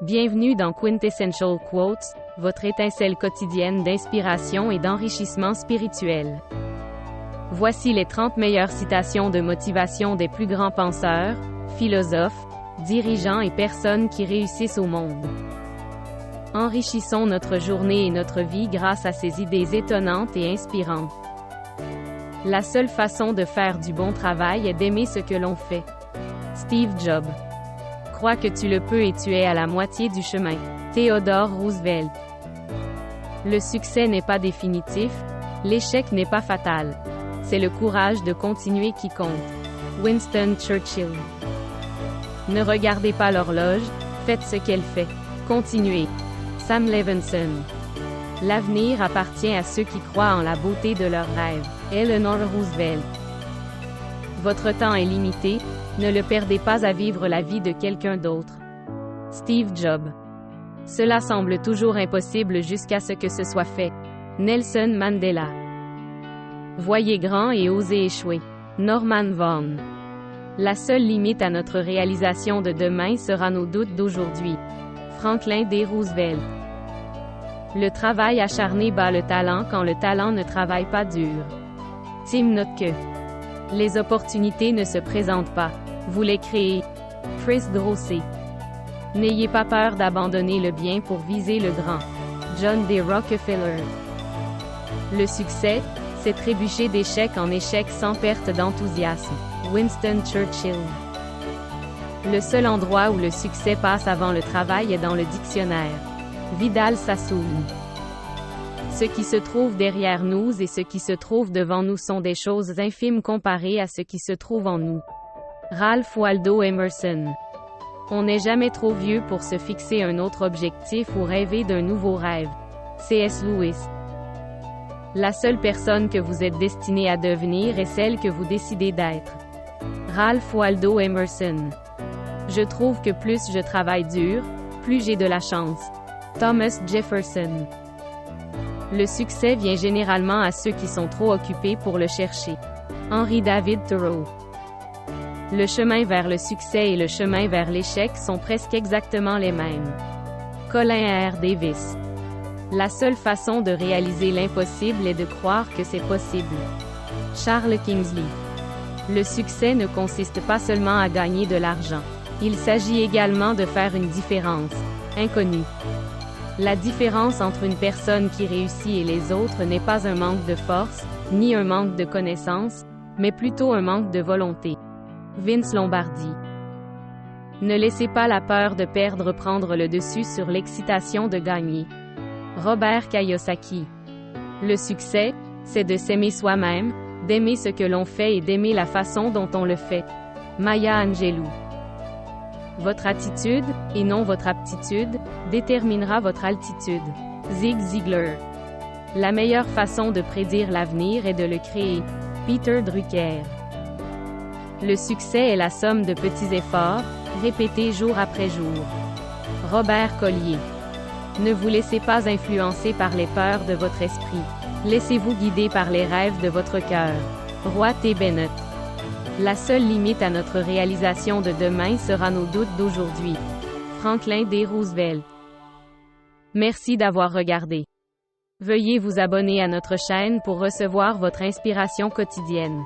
Bienvenue dans Quintessential Quotes, votre étincelle quotidienne d'inspiration et d'enrichissement spirituel. Voici les 30 meilleures citations de motivation des plus grands penseurs, philosophes, dirigeants et personnes qui réussissent au monde. Enrichissons notre journée et notre vie grâce à ces idées étonnantes et inspirantes. La seule façon de faire du bon travail est d'aimer ce que l'on fait. Steve Jobs. Crois que tu le peux et tu es à la moitié du chemin. Theodore Roosevelt. Le succès n'est pas définitif, l'échec n'est pas fatal. C'est le courage de continuer qui compte. Winston Churchill. Ne regardez pas l'horloge, faites ce qu'elle fait. Continuez. Sam Levinson. L'avenir appartient à ceux qui croient en la beauté de leurs rêves. Eleanor Roosevelt. Votre temps est limité, ne le perdez pas à vivre la vie de quelqu'un d'autre. Steve Jobs. Cela semble toujours impossible jusqu'à ce que ce soit fait. Nelson Mandela. Voyez grand et osez échouer. Norman Vaughan. La seule limite à notre réalisation de demain sera nos doutes d'aujourd'hui. Franklin D. Roosevelt. Le travail acharné bat le talent quand le talent ne travaille pas dur. Tim Notke. Les opportunités ne se présentent pas, vous les créez. Chris Grosset. N'ayez pas peur d'abandonner le bien pour viser le grand. John D. Rockefeller. Le succès, c'est trébucher d'échec en échec sans perte d'enthousiasme. Winston Churchill. Le seul endroit où le succès passe avant le travail est dans le dictionnaire. Vidal Sassoon. Ce qui se trouve derrière nous et ce qui se trouve devant nous sont des choses infimes comparées à ce qui se trouve en nous. Ralph Waldo Emerson. On n'est jamais trop vieux pour se fixer un autre objectif ou rêver d'un nouveau rêve. C.S. Lewis. La seule personne que vous êtes destiné à devenir est celle que vous décidez d'être. Ralph Waldo Emerson. Je trouve que plus je travaille dur, plus j'ai de la chance. Thomas Jefferson. Le succès vient généralement à ceux qui sont trop occupés pour le chercher. Henry David Thoreau. Le chemin vers le succès et le chemin vers l'échec sont presque exactement les mêmes. Colin R. Davis. La seule façon de réaliser l'impossible est de croire que c'est possible. Charles Kingsley. Le succès ne consiste pas seulement à gagner de l'argent. Il s'agit également de faire une différence. Inconnu. La différence entre une personne qui réussit et les autres n'est pas un manque de force, ni un manque de connaissances, mais plutôt un manque de volonté. Vince Lombardi. Ne laissez pas la peur de perdre prendre le dessus sur l'excitation de gagner. Robert Kiyosaki. Le succès, c'est de s'aimer soi-même, d'aimer ce que l'on fait et d'aimer la façon dont on le fait. Maya Angelou. Votre attitude, et non votre aptitude, déterminera votre altitude. Zig Ziglar. La meilleure façon de prédire l'avenir est de le créer. Peter Drucker. Le succès est la somme de petits efforts, répétés jour après jour. Robert Collier. Ne vous laissez pas influencer par les peurs de votre esprit. Laissez-vous guider par les rêves de votre cœur. Roy T. Bennett. La seule limite à notre réalisation de demain sera nos doutes d'aujourd'hui. Franklin D. Roosevelt. Merci d'avoir regardé. Veuillez vous abonner à notre chaîne pour recevoir votre inspiration quotidienne.